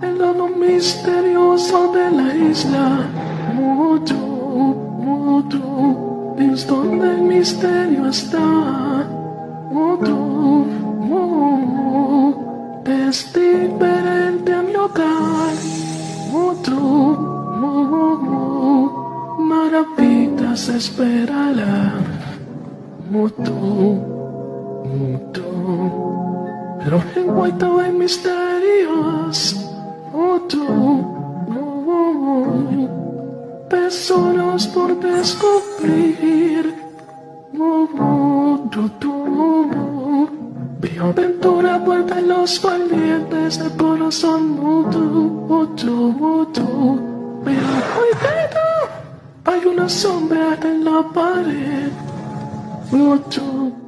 el lado misterioso de la isla. Mutu, Mutu, es donde el misterio está. Mutu, es diferente a mi hogar. Mutu, maravillas esperará. Mutu, Mutu, pero envuelto en misterios. Mutu, tesoros por descubrir. Mi aventura vuelve los valientes del corazón. Pero cuidado, hay una sombra en la pared. Mutu.